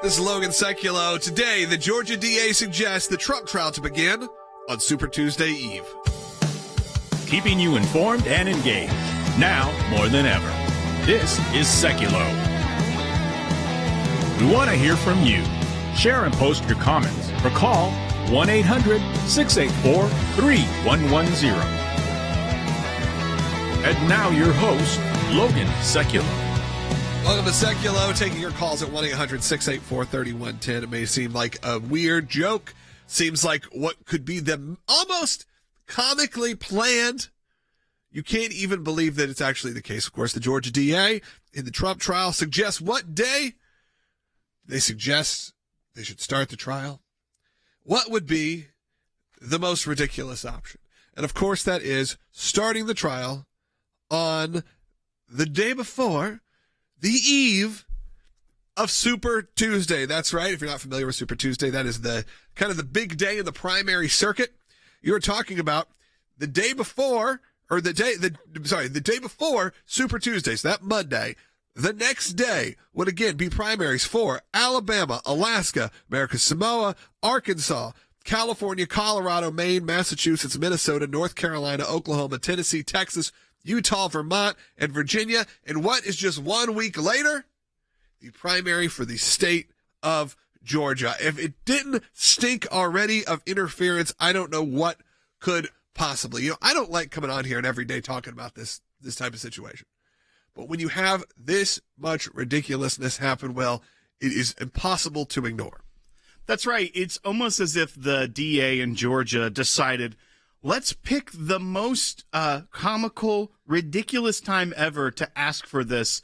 This is Logan Sekulow. Today, the Georgia DA suggests the Trump trial to begin on Super Tuesday Eve. Keeping you informed and engaged, now more than ever. This is Sekulow. We want to hear from you. Share and post your comments or call 1-800-684-3110. And now your host, Logan Sekulow. Welcome to Sekulow, taking your calls at 1-800-684-3110. It may seem like a weird joke. Seems like what could be the almost comically planned. You can't even believe that it's actually the case. Of course, the Georgia DA in the Trump trial suggests what day they suggest they should start the trial. What would be the most ridiculous option? And of course, that is starting the trial on the day before the eve of Super Tuesday. That's right. If you're not familiar with Super Tuesday, that is the kind of the big day in the primary circuit. You're talking about the day before, or the day before Super Tuesday. So that Monday, the next day would again be primaries for Alabama, Alaska, America's Samoa, Arkansas, California, Colorado, Maine, Massachusetts, Minnesota, North Carolina, Oklahoma, Tennessee, Texas, Utah, Vermont, and Virginia. And what is just 1 week later? The primary for the state of Georgia. If it didn't stink already of interference, I don't know what could possibly. I don't like coming on here and every day talking about this type of situation. But when you have this much ridiculousness happen, well, it is impossible to ignore. That's right. It's almost as if the DA in Georgia decided, let's pick the most comical, ridiculous time ever to ask for this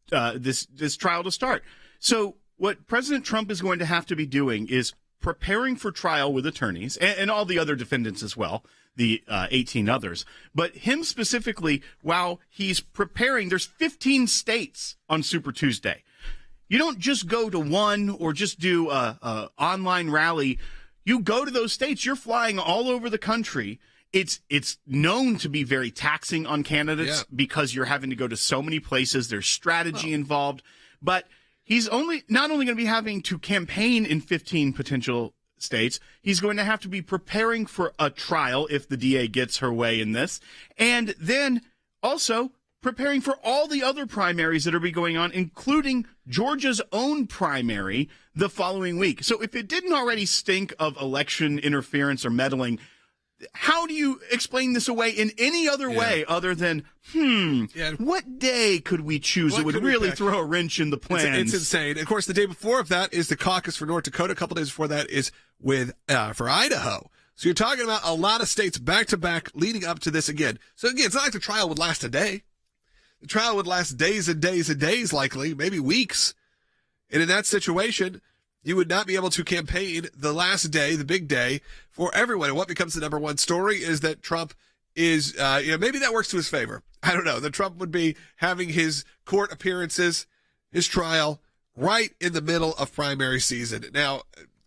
trial to start. So what President Trump is going to have to be doing is preparing for trial with attorneys and all the other defendants as well, the 18 others. But him specifically, while he's preparing, there's 15 states on Super Tuesday. You don't just go to one or just do a online rally. You go to those states. You're flying all over the country. It's known to be very taxing on candidates because you're having to go to so many places. There's strategy involved. But he's not only going to be having to campaign in 15 potential states, he's going to have to be preparing for a trial if the DA gets her way in this, and then also preparing for all the other primaries that are be going on, including Georgia's own primary the following week. So if it didn't already stink of election interference or meddling, how do you explain this away in any other way other than, what day could we choose that would really throw a wrench in the plans? It's insane. Of course, the day before of that is the caucus for North Dakota. A couple days before that is for Idaho. So you're talking about a lot of states back to back leading up to this again. So again, it's not like the trial would last a day. The trial would last days and days and days, likely, maybe weeks. And in that situation, you would not be able to campaign the last day, the big day, for everyone. And what becomes the number one story is that Trump is, maybe that works to his favor. I don't know. That Trump would be having his court appearances, his trial, right in the middle of primary season. Now,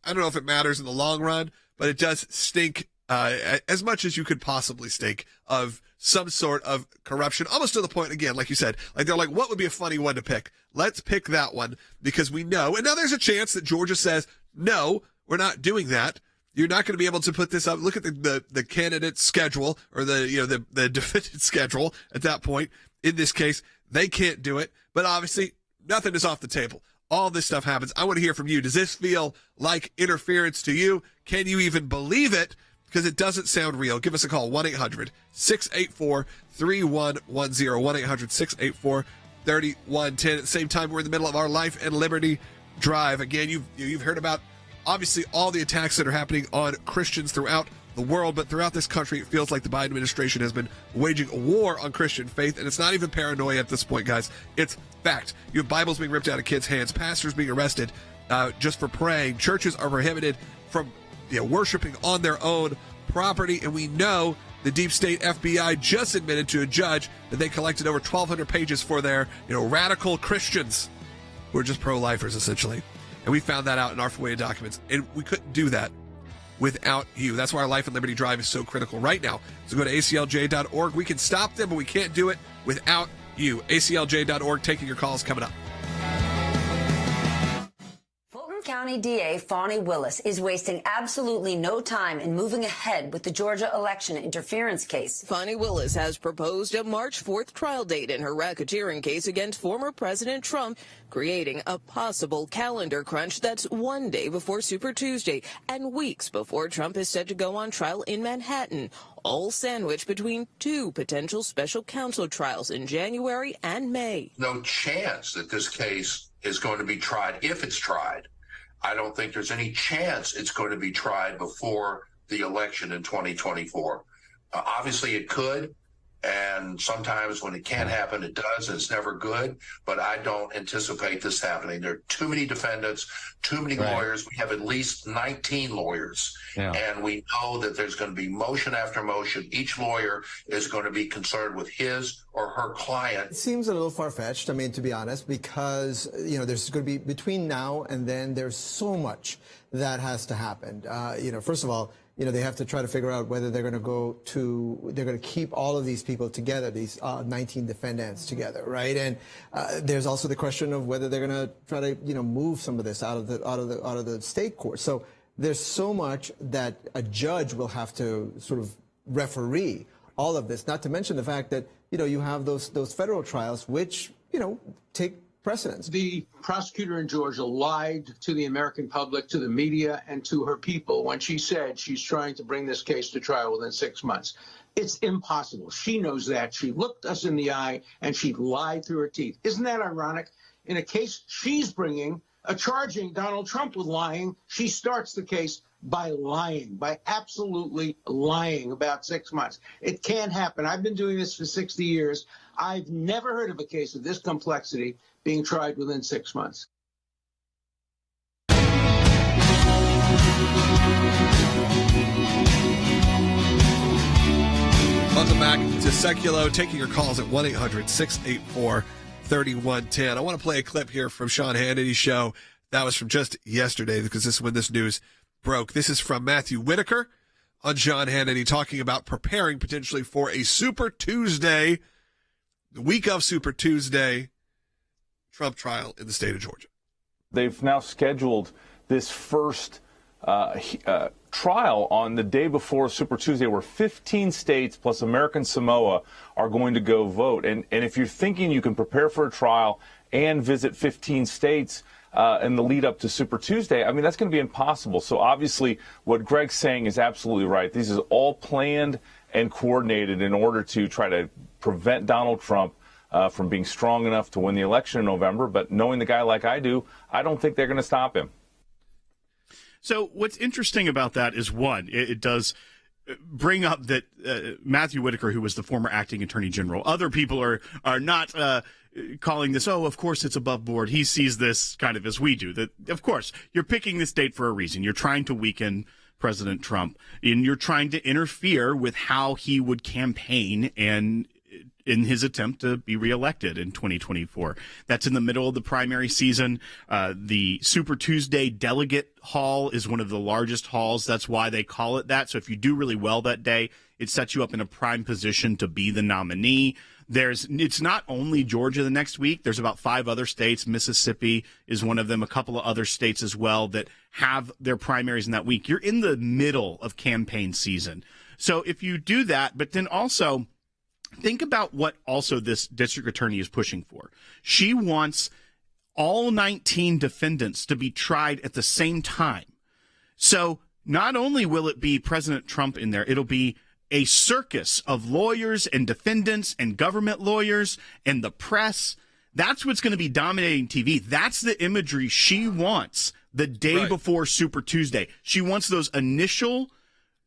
I don't know if it matters in the long run, but it does stink as much as you could possibly stink of some sort of corruption, almost to the point, again, like you said, like they're like, what would be a funny one to pick? Let's pick that one because we know. And now there's a chance that Georgia says, no, we're not doing that. You're not going to be able to put this up. Look at the candidate schedule or the defendant schedule at that point. In this case, they can't do it. But obviously, nothing is off the table. All this stuff happens. I want to hear from you. Does this feel like interference to you? Can you even believe it? Because it doesn't sound real. Give us a call, 1-800-684-3110, 1-800-684-3110. At the same time, we're in the middle of our Life and Liberty Drive. Again, you've heard about, obviously, all the attacks that are happening on Christians throughout the world, but throughout this country, it feels like the Biden administration has been waging a war on Christian faith, and it's not even paranoia at this point, guys. It's fact. You have Bibles being ripped out of kids' hands, pastors being arrested just for praying, churches are prohibited from worshiping on their own property, and we know the deep state FBI just admitted to a judge that they collected over 1,200 pages for their radical Christians who are just pro-lifers, essentially. And we found that out in our FOIA documents, and we couldn't do that without you. That's why our Life and Liberty Drive is so critical right now. So go to aclj.org. We can stop them, but we can't do it without you. aclj.org, taking your calls coming up. County DA Fani Willis is wasting absolutely no time in moving ahead with the Georgia election interference case. Fani Willis has proposed a March 4th trial date in her racketeering case against former President Trump, creating a possible calendar crunch that's one day before Super Tuesday and weeks before Trump is set to go on trial in Manhattan, all sandwiched between two potential special counsel trials in January and May. No chance that this case is going to be tried. If it's tried, I don't think there's any chance it's going to be tried before the election in 2024. Obviously, it could. And sometimes when it can't happen, it does. And it's never good. But I don't anticipate this happening. There are too many defendants, too many lawyers. We have at least 19 lawyers. And we know that there's going to be motion after motion. Each lawyer is going to be concerned with his or her client. It seems a little far-fetched, I mean, to be honest, because, you know, there's going to be between now and then there's so much that has to happen. First of all, they have to try to figure out whether they're going to keep all of these people together, these 19 defendants together, right? And there's also the question of whether they're going to try to, move some of this out of the state court. So there's so much that a judge will have to sort of referee all of this. Not to mention the fact that you have those federal trials, which take precedence. The prosecutor in Georgia lied to the American public, to the media, and to her people when she said she's trying to bring this case to trial within 6 months. It's impossible. She knows that. She looked us in the eye, and she lied through her teeth. Isn't that ironic? In a case she's bringing, charging Donald Trump with lying, she starts the case by lying, by absolutely lying about 6 months. It can't happen. I've been doing this for 60 years. I've never heard of a case of this complexity being tried within 6 months. Welcome back to Sekulow, taking your calls at 1-800-684-3110. I want to play a clip here from Sean Hannity's show. That was from just yesterday, because this is when this news broke. This is from Matthew Whitaker on Sean Hannity, talking about preparing potentially for a Super Tuesday, the week of Super Tuesday, Trump trial in the state of Georgia. They've now scheduled this first trial on the day before Super Tuesday, where 15 states plus American Samoa are going to go vote. And if you're thinking you can prepare for a trial and visit 15 states in the lead up to Super Tuesday, I mean, that's going to be impossible. So obviously what Greg's saying is absolutely right. This is all planned and coordinated in order to try to prevent Donald Trump from being strong enough to win the election in November. But knowing the guy like I do, I don't think they're going to stop him. So what's interesting about that is, one, it does bring up that Matthew Whitaker, who was the former acting attorney general, other people are not calling this, oh, of course it's above board. He sees this kind of as we do, that, of course, you're picking this date for a reason. You're trying to weaken President Trump, and you're trying to interfere with how he would campaign and in his attempt to be reelected in 2024. That's in the middle of the primary season. The Super Tuesday delegate hall is one of the largest halls. That's why they call it that. So if you do really well that day, it sets you up in a prime position to be the nominee. It's not only Georgia the next week. There's about 5 other states. Mississippi is one of them, a couple of other states as well that have their primaries in that week. You're in the middle of campaign season. So if you do that, but then also think about what also this district attorney is pushing for. She wants all 19 defendants to be tried at the same time. So not only will it be President Trump in there, it'll be a circus of lawyers and defendants and government lawyers and the press. That's what's going to be dominating TV. That's the imagery she wants the day before Super Tuesday. She wants those initial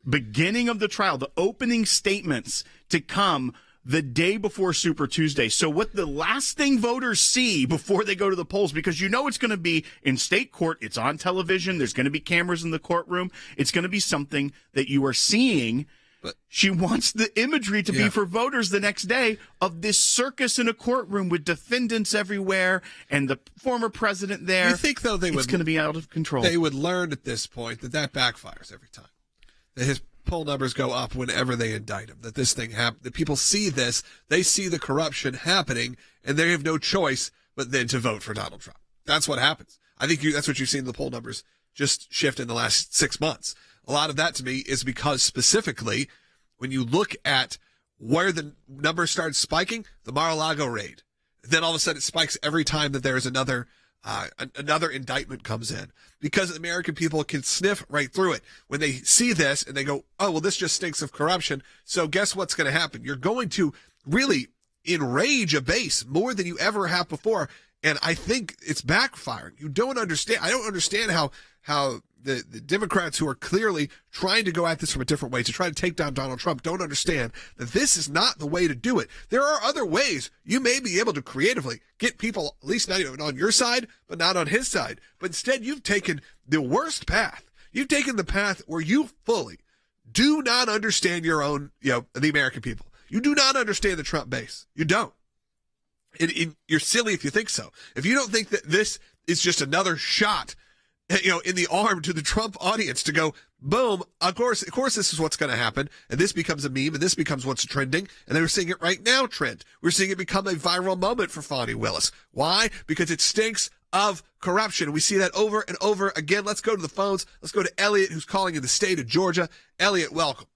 beginning of the trial, the opening statements to come the day before Super Tuesday. So what the last thing voters see before they go to the polls, because it's going to be in state court, it's on television, there's going to be cameras in the courtroom, it's going to be something that you are seeing. But she wants the imagery to be for voters the next day of this circus in a courtroom with defendants everywhere and the former president there. You think, though, it's going to be out of control. They would learn at this point that backfires every time. That his poll numbers go up whenever they indict him, that this thing happens, that people see this, they see the corruption happening, and they have no choice but then to vote for Donald Trump. That's what happens. I think that's what you've seen in the poll numbers just shift in the last 6 months. A lot of that to me is because specifically when you look at where the numbers started spiking, the Mar-a-Lago raid, then all of a sudden it spikes every time that there's another indictment comes in, because the American people can sniff right through it when they see this and they go, oh, well, this just stinks of corruption. So guess what's going to happen? You're going to really enrage a base more than you ever have before. And I think it's backfiring. You don't understand. I don't understand how the Democrats, who are clearly trying to go at this from a different way to try to take down Donald Trump, don't understand that this is not the way to do it. There are other ways you may be able to creatively get people, at least not even on your side, but not on his side. But instead, you've taken the worst path. You've taken the path where you fully do not understand your own, the American people. You do not understand the Trump base. You don't. You're silly if you think so. If you don't think that this is just another shot, in the arm to the Trump audience to go, boom, of course, this is what's going to happen. And this becomes a meme and this becomes what's trending. And we're seeing it right now trend. We're seeing it become a viral moment for Fani Willis. Why? Because it stinks of corruption. We see that over and over again. Let's go to the phones. Let's go to Elliot, who's calling in the state of Georgia. Elliot, welcome.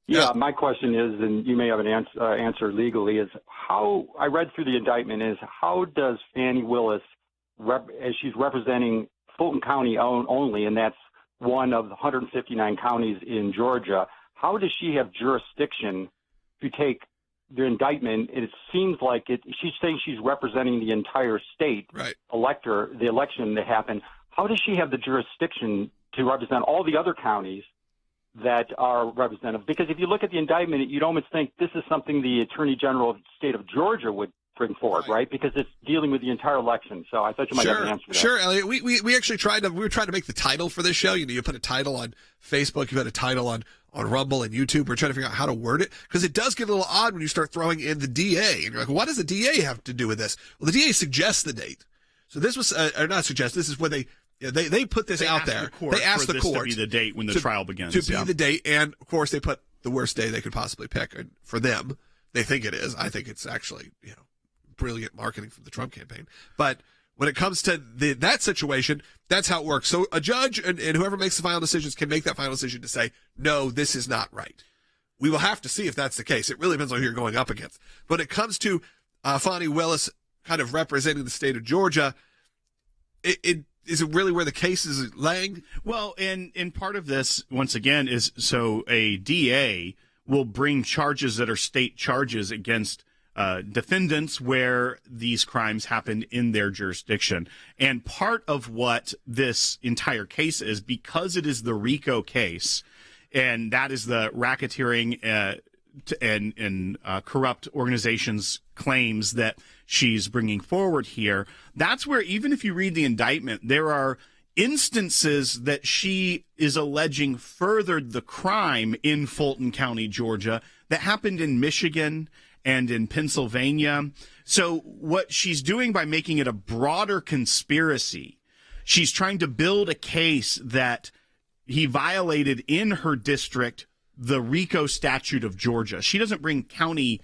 Yeah, my question is, and you may have an answer legally, is how, I read through the indictment, is how does Fani Willis, as she's representing Fulton County only, and that's one of the 159 counties in Georgia, how does she have jurisdiction to take the indictment? It seems like she's saying she's representing the entire state, right? The election that happened. How does she have the jurisdiction to represent all the other counties that are representative? Because if you look at the indictment, you'd almost think this is something the Attorney General of the state of Georgia would bring forward, right? Because it's dealing with the entire election. So I thought you might have an answer to that. Sure, Elliot. We actually were trying to make the title for this show. You put a title on Facebook, you put a title on Rumble and YouTube. We're trying to figure out how to word it, because it does get a little odd when you start throwing in the DA. And you're like, what does the DA have to do with this? Well, the DA suggests the date. So this was, or not suggest, this is when they put this out there. They asked the court to be the date when the trial begins. To be the date, and of course they put the worst day they could possibly pick. And for them, they think it is. I think it's actually, brilliant marketing from the Trump campaign. But when it comes to that situation, that's how it works. So a judge and whoever makes the final decisions can make that final decision to say, no, this is not right. We will have to see if that's the case. It really depends on who you're going up against. But when it comes to Fani Willis kind of representing the state of Georgia, is it really where the case is laying? Well, and part of this, once again, is so a DA will bring charges that are state charges against defendants where these crimes happened in their jurisdiction. And part of what this entire case is, because it is the RICO case, and that is the racketeering and corrupt organizations claims that she's bringing forward here, that's where, even if you read the indictment, there are instances that she is alleging furthered the crime in Fulton County, Georgia, that happened in Michigan and in Pennsylvania. So what she's doing by making it a broader conspiracy, she's trying to build a case that he violated in her district the RICO statute of Georgia. She doesn't bring county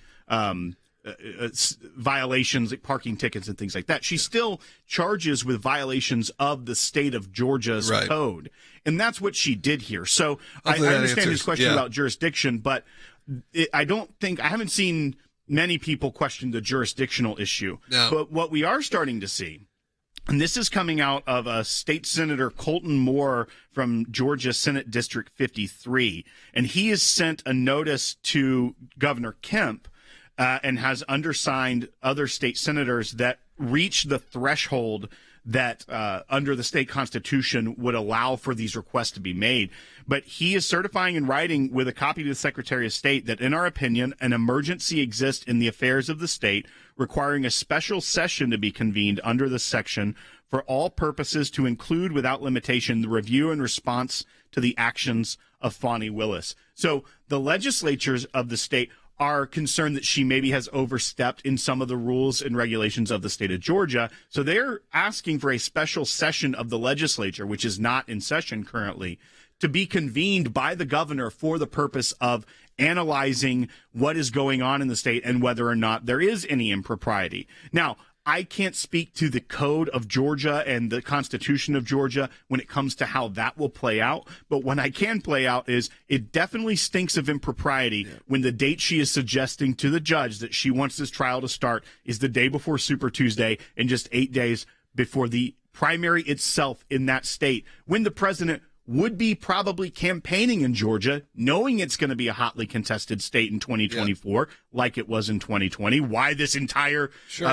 violations like parking tickets and things like that. She still charges with violations of the state of Georgia's code. And that's what she did here. So I understand his question about jurisdiction, but I haven't seen many people question the jurisdictional issue. No. But what we are starting to see, and this is coming out of a state senator, Colton Moore, from Georgia Senate District 53, and he has sent a notice to Governor Kemp and has undersigned other state senators that reach the threshold that under the state constitution would allow for these requests to be made. But he is certifying in writing with a copy to the Secretary of State that, in our opinion, an emergency exists in the affairs of the state, requiring a special session to be convened under this section for all purposes to include without limitation the review and response to the actions of Fani Willis. So the legislatures of the state are concerned that she maybe has overstepped in some of the rules and regulations of the state of Georgia. So they're asking for a special session of the legislature, which is not in session currently, to be convened by the governor for the purpose of analyzing what is going on in the state and whether or not there is any impropriety. Now, I can't speak to the code of Georgia and the Constitution of Georgia when it comes to how that will play out. But what I can play out is it definitely stinks of impropriety when the date she is suggesting to the judge that she wants this trial to start is the day before Super Tuesday and just 8 days before the primary itself in that state, when the president would be probably campaigning in Georgia, knowing it's going to be a hotly contested state in 2024, like it was in 2020. Why this entire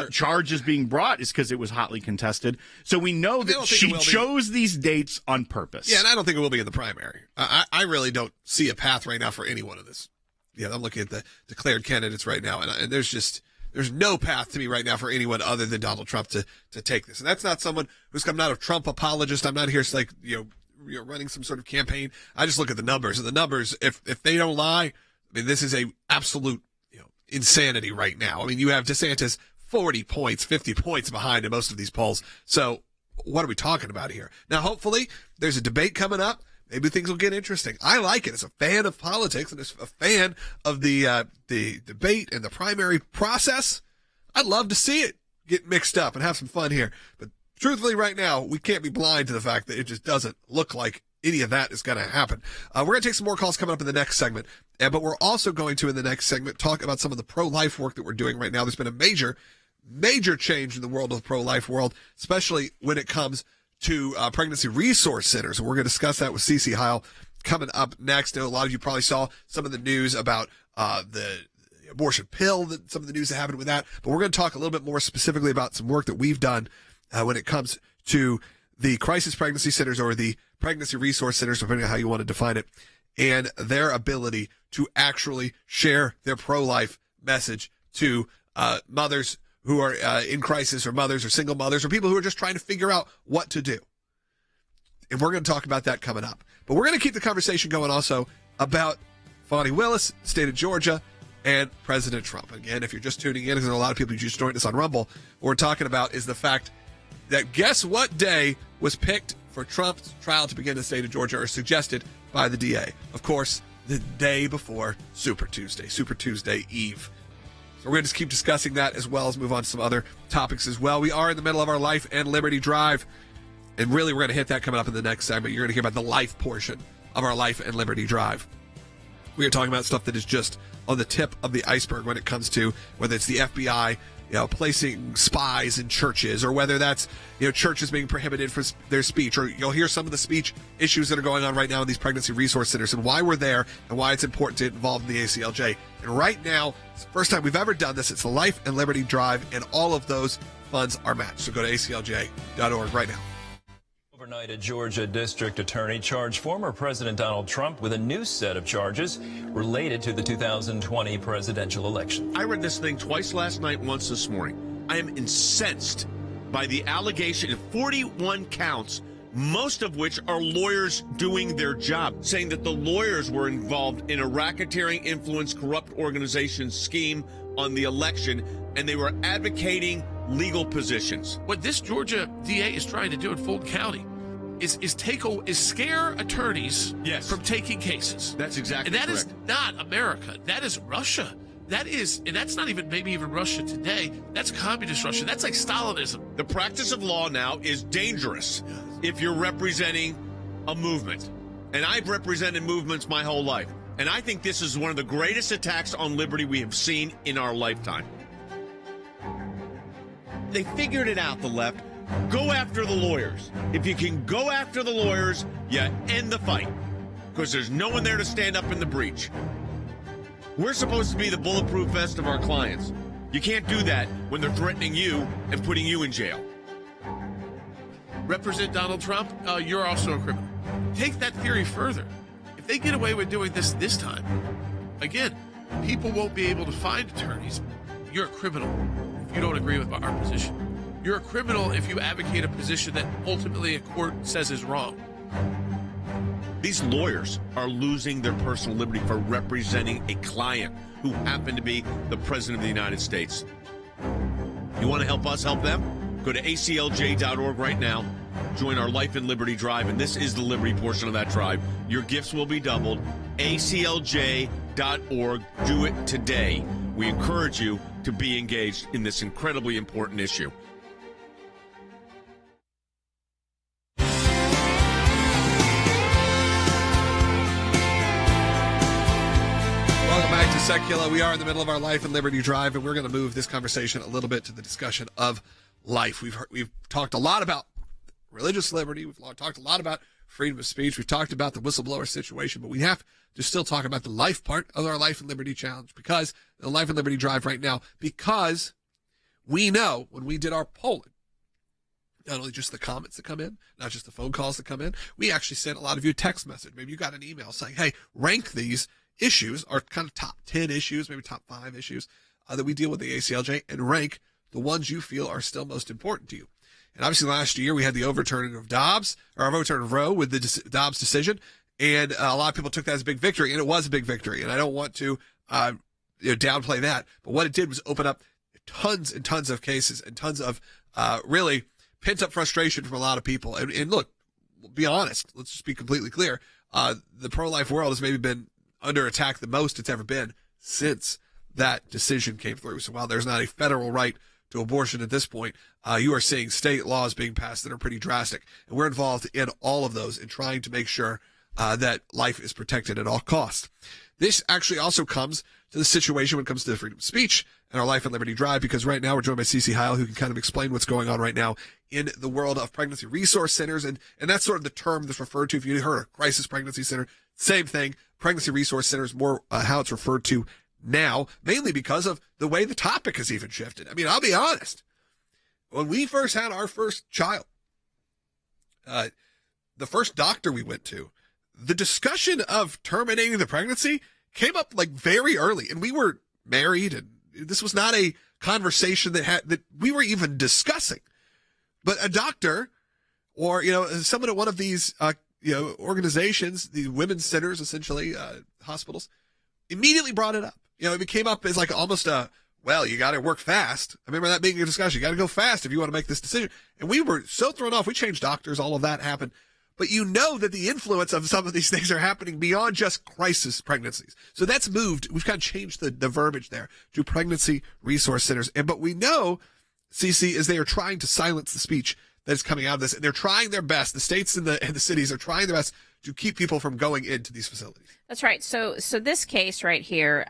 charge is being brought is because it was hotly contested. So we know that she chose these dates on purpose. Yeah, and I don't think it will be in the primary. I really don't see a path right now for any one of this. Yeah, I'm looking at the declared candidates right now, and there's no path to me right now for anyone other than Donald Trump to take this. And that's not someone I'm not a Trump apologist. I'm not here like, you're running some sort of campaign. I just look at the numbers, and the numbers, if they don't lie, I mean, this is a absolute, insanity right now. I mean, you have DeSantis 40 points, 50 points behind in most of these polls. So what are we talking about here? Now, hopefully there's a debate coming up. Maybe things will get interesting. I like it as a fan of politics and as a fan of the debate and the primary process. I'd love to see it get mixed up and have some fun here. But truthfully, right now, we can't be blind to the fact that it just doesn't look like any of that is going to happen. We're going to take some more calls coming up in the next segment, but we're also going to, in the next segment, talk about some of the pro-life work that we're doing right now. There's been a major change in the world of the pro-life world, especially when it comes to pregnancy resource centers. And we're going to discuss that with Cece Heil coming up next. I know a lot of you probably saw some of the news about the abortion pill, some of the news that happened with that. But we're going to talk a little bit more specifically about some work that we've done when it comes to the crisis pregnancy centers or the pregnancy resource centers, depending on how you want to define it, and their ability to actually share their pro-life message to mothers who are in crisis, or mothers or single mothers or people who are just trying to figure out what to do. And we're going to talk about that coming up. But we're going to keep the conversation going also about Fani Willis, state of Georgia, and President Trump. Again, if you're just tuning in, because there are a lot of people who just joined us on Rumble, what we're talking about is the fact that guess what day was picked for Trump's trial to begin in the state of Georgia, or suggested by the DA? Of course, the day before Super Tuesday Eve. So we're going to just keep discussing that as well as move on to some other topics as well. We are in the middle of our Life and Liberty Drive, and really we're going to hit that coming up in the next segment. You're going to hear about the life portion of our Life and Liberty Drive. We are talking about stuff that is just on the tip of the iceberg when it comes to whether it's the FBI placing spies in churches, or whether that's, churches being prohibited for their speech, or you'll hear some of the speech issues that are going on right now in these pregnancy resource centers and why we're there and why it's important to get involved in the ACLJ. And right now, it's the first time we've ever done this. It's the Life and Liberty Drive, and all of those funds are matched. So go to aclj.org right now. Overnight, a Georgia district attorney charged former President Donald Trump with a new set of charges related to the 2020 presidential election. I read this thing twice last night, once this morning. I am incensed by the allegation of 41 counts, most of which are lawyers doing their job, saying that the lawyers were involved in a racketeering, influence, corrupt organization scheme on the election, and they were advocating legal positions. What this Georgia DA is trying to do in Fulton County is scare attorneys from taking cases. That's exactly correct. And that is not America. That is Russia. And that's not even maybe even Russia today. That's communist Russia. That's like Stalinism. The practice of law now is dangerous if you're representing a movement. And I've represented movements my whole life. And I think this is one of the greatest attacks on liberty we have seen in our lifetime. They figured it out, the left. Go after the lawyers. If you can go after the lawyers, you end the fight, because there's no one there to stand up in the breach. We're supposed to be the bulletproof vest of our clients. You can't do that when they're threatening you and putting you in jail. Represent Donald Trump, you're also a criminal. Take that theory further. If they get away with doing this time, again, people won't be able to find attorneys. You're a criminal if you don't agree with our position. You're a criminal if you advocate a position that ultimately a court says is wrong. These lawyers are losing their personal liberty for representing a client who happened to be the President of the United States. You want to help us help them? Go to aclj.org right now. Join our Life and Liberty Drive, and this is the Liberty portion of that drive. Your gifts will be doubled. aclj.org. Do it today. We encourage you to be engaged in this incredibly important issue. Welcome back to Sekulow. We are in the middle of our Life and Liberty Drive, and we're going to move this conversation a little bit to the discussion of life. We've talked a lot about religious liberty. We've talked a lot about freedom of speech. We've talked about the whistleblower situation, but we have to still talk about the life part of our Life and Liberty Challenge, because the Life and Liberty Drive right now, because we know when we did our polling, not only just the comments that come in, not just the phone calls that come in, we actually sent a lot of you a text message. Maybe you got an email saying, hey, rank these issues, our kind of top 10 issues, maybe top 5 issues that we deal with the ACLJ, and rank the ones you feel are still most important to you. And obviously last year we had the overturning of overturning of Roe with the Dobbs decision, and a lot of people took that as a big victory, and it was a big victory. And I don't want to downplay that, but what it did was open up tons and tons of cases and tons of really pent-up frustration from a lot of people. And look, we'll be honest, let's just be completely clear. The pro-life world has maybe been under attack the most it's ever been since that decision came through. So while there's not a federal right to abortion at this point, you are seeing state laws being passed that are pretty drastic. And we're involved in all of those in trying to make sure that life is protected at all costs. This actually also comes to the situation when it comes to freedom of speech and our Life and Liberty Drive, because right now we're joined by Cece Heil, who can kind of explain what's going on right now in the world of pregnancy resource centers. And that's sort of the term that's referred to. If you heard a crisis pregnancy center, same thing. Pregnancy resource centers, more how it's referred to now, mainly because of the way the topic has even shifted. I mean, I'll be honest. When we first had our first child, the first doctor we went to, the discussion of terminating the pregnancy came up like very early, and we were married, and this was not a conversation that we were even discussing. But a doctor, or someone at one of these organizations, the women's centers, essentially hospitals, immediately brought it up. It came up as like almost you got to work fast. I remember that being a discussion. You got to go fast if you want to make this decision. And we were so thrown off. We changed doctors. All of that happened. But that the influence of some of these things are happening beyond just crisis pregnancies. So that's moved. We've kind of changed the verbiage there to pregnancy resource centers. But we know, CC, is they are trying to silence the speech that is coming out of this. And they're trying their best. The states and the cities are trying their best to keep people from going into these facilities. That's right. So this case right here,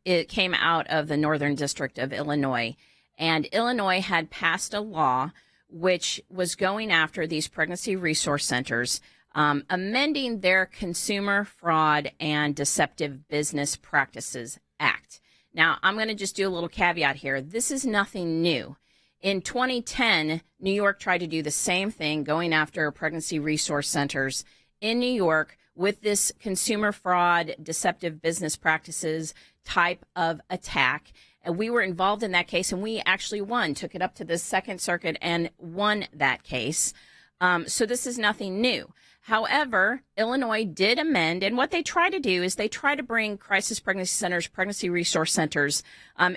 it came out of the Northern District of Illinois. And Illinois had passed a law which was going after these pregnancy resource centers, amending their Consumer Fraud and Deceptive Business Practices Act. Now, I'm going to just do a little caveat here. This is nothing new. In 2010, New York tried to do the same thing, going after pregnancy resource centers in New York with this Consumer Fraud, Deceptive Business Practices type of attack. And we were involved in that case, and we actually won, took it up to the Second Circuit and won that case. So this is nothing new. However, Illinois did amend, and what they try to do is they try to bring crisis pregnancy centers, pregnancy resource centers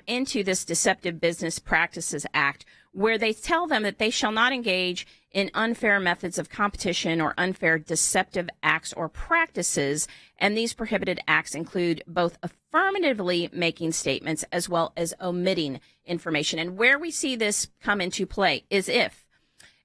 into this Deceptive Business Practices Act, where they tell them that they shall not engage in unfair methods of competition or unfair deceptive acts or practices. And these prohibited acts include both affirmatively making statements as well as omitting information. And where we see this come into play is if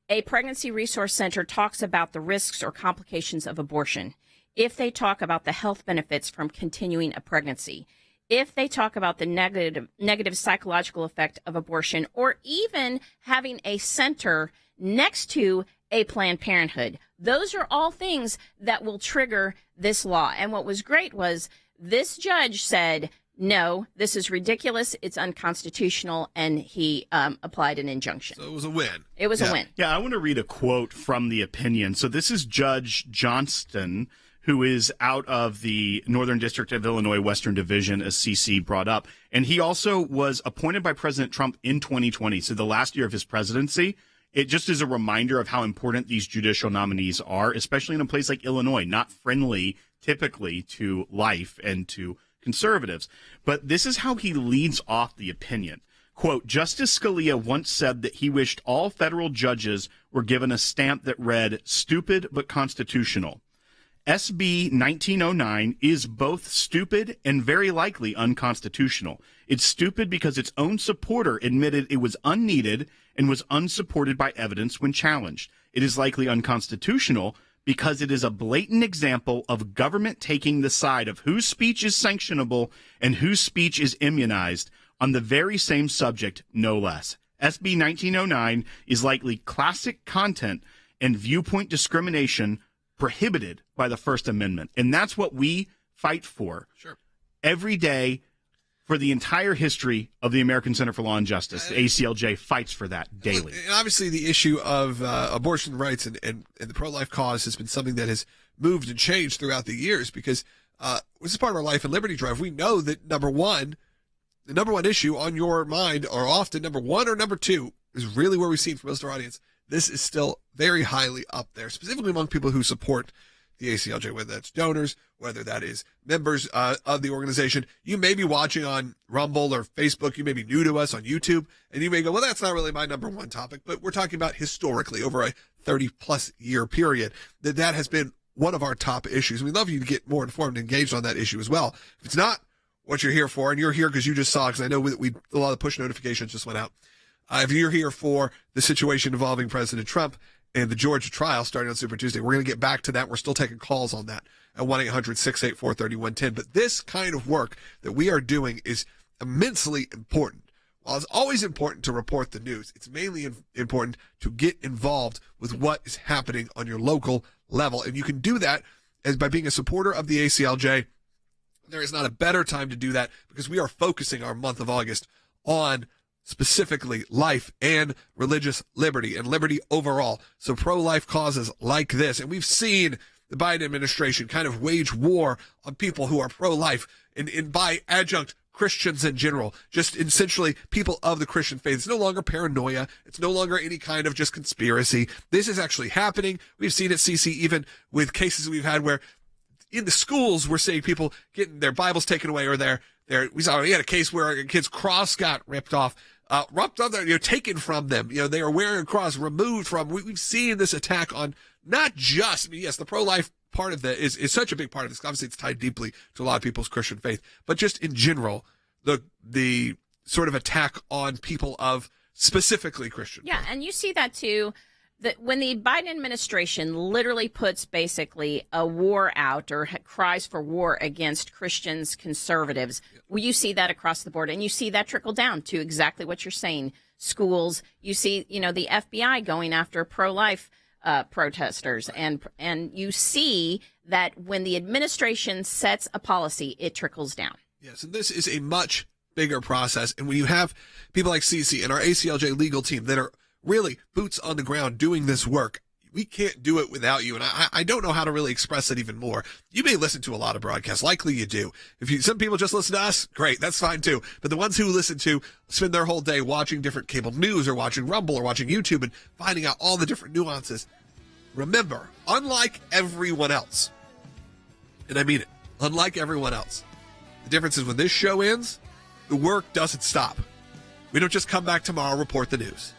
a pregnancy resource center talks about the risks or complications of abortion, if they talk about the health benefits from continuing a pregnancy, if they talk about the negative psychological effect of abortion, or even having a center next to a Planned Parenthood. Those are all things that will trigger this law. And what was great was this judge said, no, this is ridiculous, it's unconstitutional, and he applied an injunction. So it was a win. It was a win. Yeah, I want to read a quote from the opinion. So this is Judge Johnston, who is out of the Northern District of Illinois, Western Division, as CC brought up. And he also was appointed by President Trump in 2020, so the last year of his presidency. It just is a reminder of how important these judicial nominees are, especially in a place like Illinois, not friendly typically to life and to conservatives. But this is how he leads off the opinion. Quote, Justice Scalia once said that he wished all federal judges were given a stamp that read, stupid but constitutional. SB 1909 is both stupid and very likely unconstitutional. It's stupid because its own supporter admitted it was unneeded and was unsupported by evidence when challenged. It is likely unconstitutional because it is a blatant example of government taking the side of whose speech is sanctionable and whose speech is immunized on the very same subject, no less. SB 1909 is likely classic content and viewpoint discrimination prohibited by the First Amendment. And that's what we fight for every day for the entire history of the American Center for Law and Justice. The ACLJ fights for that daily. And obviously the issue of abortion rights and the pro-life cause has been something that has moved and changed throughout the years because this is part of our life and liberty drive. We know that the number one issue on your mind are often number one or number two is really where we've seen for most of our audience. This is still very highly up there, specifically among people who support the ACLJ, whether that's donors, whether that is members of the organization. You may be watching on Rumble or Facebook. You may be new to us on YouTube, and you may go, well, that's not really my number one topic. But we're talking about historically over a 30-plus year period that has been one of our top issues. We'd love you to get more informed and engaged on that issue as well. If it's not what you're here for, and you're here because you just saw, because I know a lot of push notifications just went out. If you're here for the situation involving President Trump and the Georgia trial starting on Super Tuesday, we're going to get back to that. We're still taking calls on that at 1-800-684-3110. But this kind of work that we are doing is immensely important. While it's always important to report the news, it's mainly important to get involved with what is happening on your local level. And you can do that by being a supporter of the ACLJ. There is not a better time to do that because we are focusing our month of August on specifically life and religious liberty and liberty overall. So pro-life causes like this. And we've seen the Biden administration kind of wage war on people who are pro-life and by adjunct Christians in general, just essentially people of the Christian faith. It's no longer paranoia. It's no longer any kind of just conspiracy. This is actually happening. We've seen it, CC, even with cases we've had where in the schools we're seeing people getting their Bibles taken away or we had a case where a kid's cross got ripped off. Taken from them. They are wearing a cross, removed from. We've seen this attack on not just, yes, the pro-life part of that is such a big part of this. Obviously, it's tied deeply to a lot of people's Christian faith, but just in general, the sort of attack on people of specifically Christian faith. And you see that too. That when the Biden administration literally puts basically a war out or cries for war against Christians, conservatives, you see that across the board. And you see that trickle down to exactly what you're saying. Schools, you see, the FBI going after pro-life protesters. And you see that when the administration sets a policy, it trickles down. Yes, and this is a much bigger process. And when you have people like CC and our ACLJ legal team that are really boots on the ground doing this work, we can't do it without you. And I don't know how to really express it even more. You may listen to a lot of broadcasts. Likely you do. Some people just listen to us, great. That's fine too. But the ones who listen to spend their whole day watching different cable news or watching Rumble or watching YouTube and finding out all the different nuances. Remember, unlike everyone else, and I mean it, unlike everyone else, the difference is when this show ends, the work doesn't stop. We don't just come back tomorrow, report the news.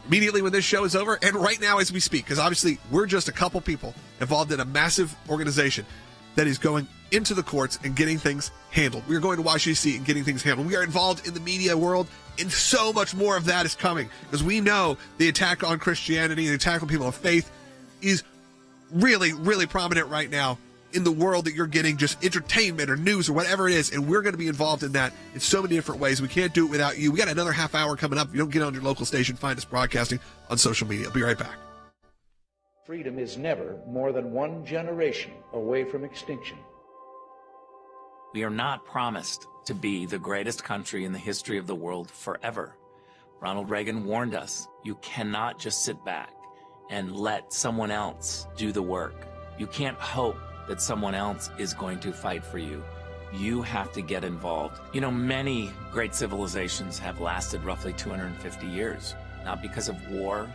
Immediately when this show is over, and right now as we speak, because obviously we're just a couple people involved in a massive organization that is going into the courts and getting things handled. We are going to Washington, D.C. and getting things handled. We are involved in the media world, and so much more of that is coming, because we know the attack on Christianity, the attack on people of faith is really, really prominent right now in the world that you're getting just entertainment or news or whatever it is, and we're going to be involved in that in so many different ways. We can't do it without you. We got another half hour coming up. If you don't get on your local station, find us broadcasting on social media. I'll be right back. Freedom is never more than one generation away from extinction. We are not promised to be the greatest country in the history of the world forever. Ronald Reagan warned us, you cannot just sit back and let someone else do the work. You can't hope that someone else is going to fight for you. You have to get involved. Many great civilizations have lasted roughly 250 years, not because of war,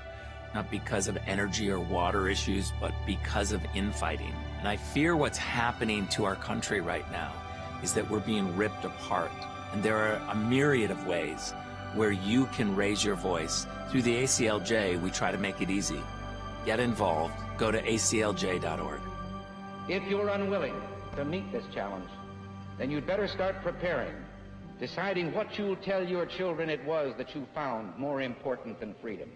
not because of energy or water issues, but because of infighting. And I fear what's happening to our country right now is that we're being ripped apart. And there are a myriad of ways where you can raise your voice. Through the ACLJ, we try to make it easy. Get involved. Go to aclj.org. If you're unwilling to meet this challenge, then you'd better start preparing, deciding what you'll tell your children it was that you found more important than freedom.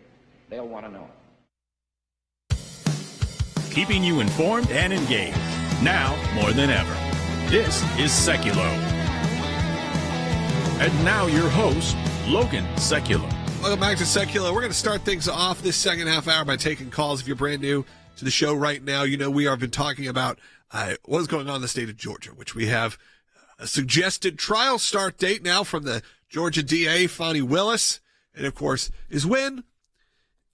They'll want to know. Keeping you informed and engaged, now more than ever. This is Sekulow. And now your host, Logan Sekulow. Welcome back to Sekulow. We're going to start things off this second half hour by taking calls. If you're brand new to the show right now, you know we have been talking about what is going on in the state of Georgia, which we have a suggested trial start date now from the Georgia DA, Fani Willis, and of course his win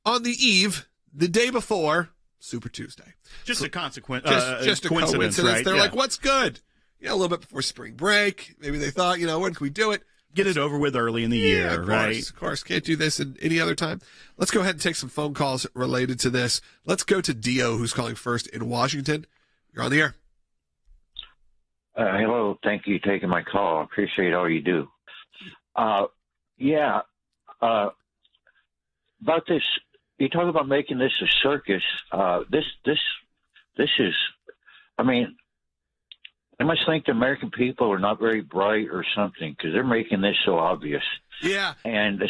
on the eve, the day before Super Tuesday. Just a consequence. Just a coincidence, right? They're like, what's good? A little bit before spring break. Maybe they thought, when can we do it? Get it over with early in the year, right? Of course. Can't do this in any other time. Let's go ahead and take some phone calls related to this. Let's go to Dio, who's calling first in Washington. You're on the air. Hello. Thank you for taking my call. I appreciate all you do. About this, you talk about making this a circus. This is, I must think the American people are not very bright or something because they're making this so obvious. Yeah. And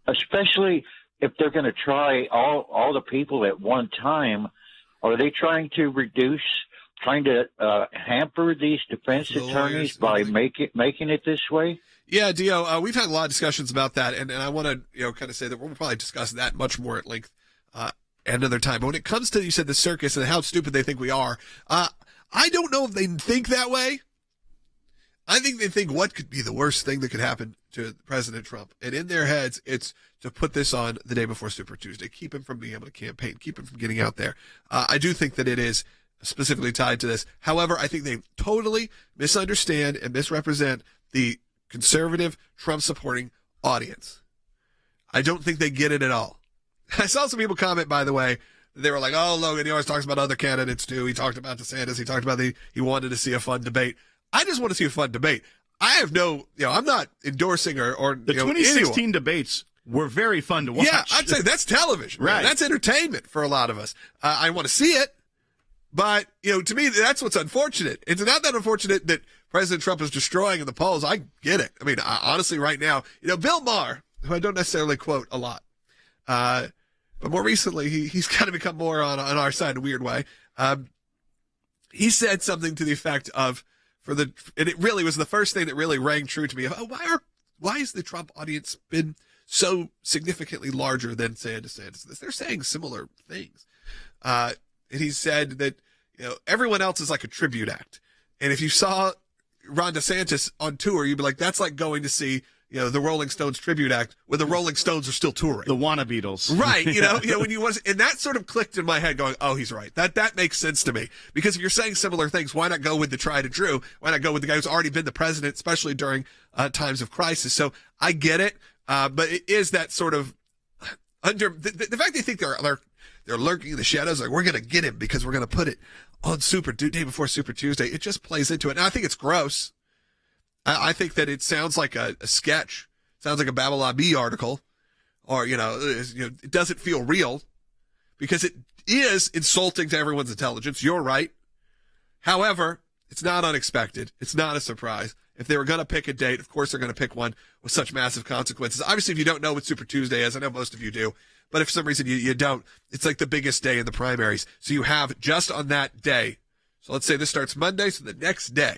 especially if they're going to try all the people at one time, are they trying to hamper these defense attorneys by making it this way? Yeah, Dio, we've had a lot of discussions about that, and I want to kind of say that we'll probably discuss that much more at length another time. But when it comes to, you said, the circus and how stupid they think we are, I don't know if they think that way. I think they think what could be the worst thing that could happen to President Trump. And in their heads, it's to put this on the day before Super Tuesday, keep him from being able to campaign, keep him from getting out there. I do think that it is specifically tied to this. However, I think they totally misunderstand and misrepresent the conservative Trump-supporting audience. I don't think they get it at all. I saw some people comment, by the way, they were like, oh, Logan, he always talks about other candidates too. He talked about DeSantis. He talked about he wanted to see a fun debate. I just want to see a fun debate. I have no, I'm not endorsing or the 2016 debates were very fun to watch. Yeah, I'd say that's television. Right. That's entertainment for a lot of us. I want to see it. But, to me, that's what's unfortunate. It's not that unfortunate that President Trump is destroying in the polls. I get it. Honestly, right now, Bill Maher, who I don't necessarily quote a lot, but more recently, he's kind of become more on our side in a weird way. He said something to the effect of, and it really was the first thing that really rang true to me. Why has the Trump audience been so significantly larger than DeSantis? They're saying similar things. And he said that, everyone else is like a tribute act. And if you saw Ron DeSantis on tour, you'd be like, that's like going to see, the Rolling Stones tribute act where the Rolling Stones are still touring. The Wanna Beatles. Right. When you and that sort of clicked in my head going, oh, he's right. That makes sense to me. Because if you're saying similar things, why not go with the tried and true? Why not go with the guy who's already been the president, especially during times of crisis? So I get it. But it is that sort of the fact they think they're lurking in the shadows, like we're going to get him because we're going to put it on day before Super Tuesday. It just plays into it. And I think it's gross. I think that it sounds like a sketch. Sounds like a Babylon Bee article. Or, it doesn't feel real because it is insulting to everyone's intelligence. You're right. However, it's not unexpected. It's not a surprise. If they were going to pick a date, of course they're going to pick one with such massive consequences. Obviously, if you don't know what Super Tuesday is, I know most of you do, but if for some reason you don't, it's like the biggest day in the primaries. So you have just on that day, so let's say this starts Monday, so the next day,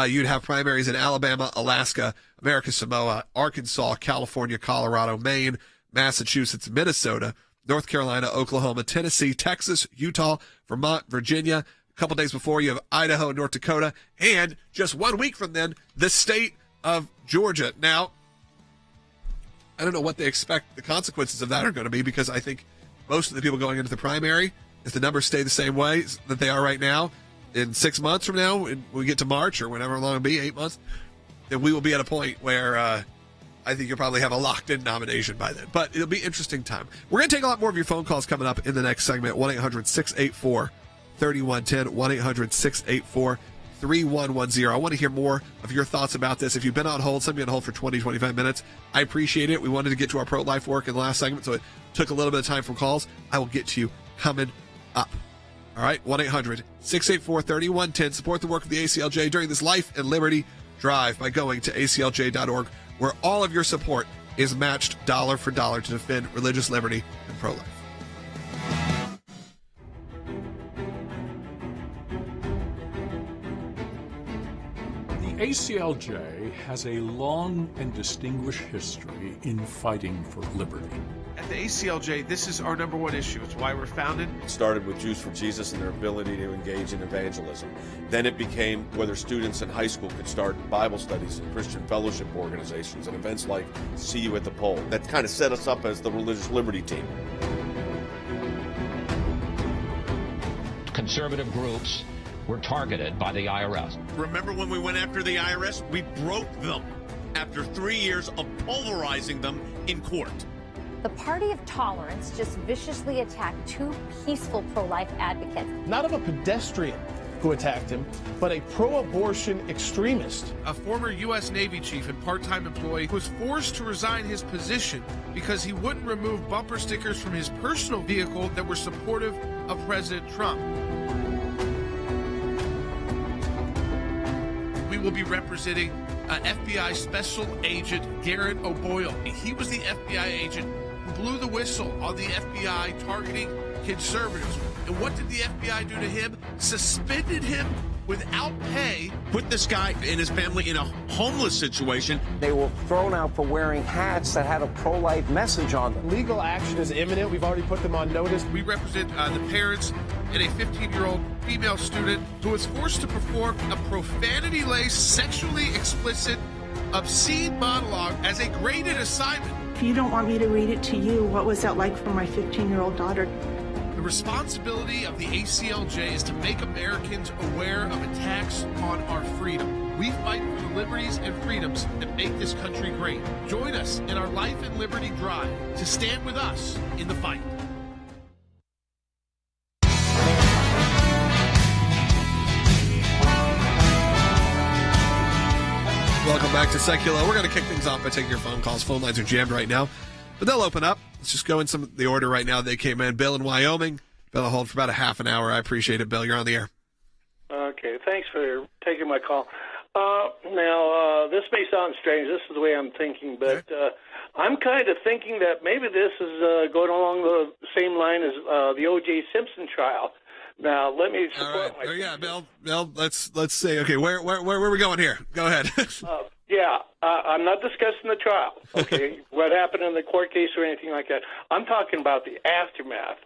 you'd have primaries in Alabama, Alaska, American Samoa, Arkansas, California, Colorado, Maine, Massachusetts, Minnesota, North Carolina, Oklahoma, Tennessee, Texas, Utah, Vermont, Virginia. A couple days before, you have Idaho, North Dakota, and just 1 week from then, the state of Georgia. Now, I don't know what they expect the consequences of that are going to be, because I think most of the people going into the primary, if the numbers stay the same way that they are right now, in 6 months from now, when we get to March or whenever long it'll be, 8 months, then we will be at a point where I think you'll probably have a locked-in nomination by then. But it'll be an interesting time. We're going to take a lot more of your phone calls coming up in the next segment. 1-800-684-3110, 1-800-684-3110. I want to hear more of your thoughts about this. If you've been on hold, send me on hold for 20, 25 minutes. I appreciate it. We wanted to get to our pro-life work in the last segment, so it took a little bit of time from calls. I will get to you coming up. All right, 1-800-684-3110. Support the work of the ACLJ during this Life and Liberty Drive by going to aclj.org, where all of your support is matched dollar for dollar to defend religious liberty and pro-life. The ACLJ has a long and distinguished history in fighting for liberty. At the ACLJ, this is our number one issue. It's why we're founded. It started with Jews for Jesus and their ability to engage in evangelism. Then it became whether students in high school could start Bible studies and Christian fellowship organizations and events like See You at the Pole. That kind of set us up as the religious liberty team. Conservative groups were targeted by the IRS. Remember when we went after the IRS? We broke them after 3 years of pulverizing them in court. The Party of Tolerance just viciously attacked two peaceful pro-life advocates. Not of a pedestrian who attacked him, but a pro-abortion extremist. A former U.S. Navy chief and part-time employee was forced to resign his position because he wouldn't remove bumper stickers from his personal vehicle that were supportive of President Trump. We will be representing FBI Special Agent Garrett O'Boyle. He was the FBI agent who blew the whistle on the FBI targeting conservatives. And what did the FBI do to him? Suspended him without pay. Put this guy and his family in a homeless situation. They were thrown out for wearing hats that had a pro-life message on them. Legal action is imminent. We've already put them on notice. We represent the parents and a 15-year-old female student who was forced to perform a profanity-laced, sexually explicit, obscene monologue as a graded assignment. If you don't want me to read it to you, what was that like for my 15-year-old daughter? The responsibility of the ACLJ is to make Americans aware of attacks on our freedom. We fight for the liberties and freedoms that make this country great. Join us in our Life and Liberty Drive to stand with us in the fight. Welcome back to Sekulow. We're going to kick things off by taking your phone calls. Phone lines are jammed right now, but they'll open up. Let's just go in the order right now. They came in. Bill in Wyoming. Bill, I'll hold for about a half an hour. I appreciate it, Bill. You're on the air. Okay, thanks for taking my call. Now, this may sound strange. This is the way I'm thinking, but I'm kind of thinking that maybe this is going along the same line as the O.J. Simpson trial. Now, let me support my... Yeah, Bill, let's say, okay, where are we going here? Go ahead. I'm not discussing the trial, okay, what happened in the court case or anything like that. I'm talking about the aftermath.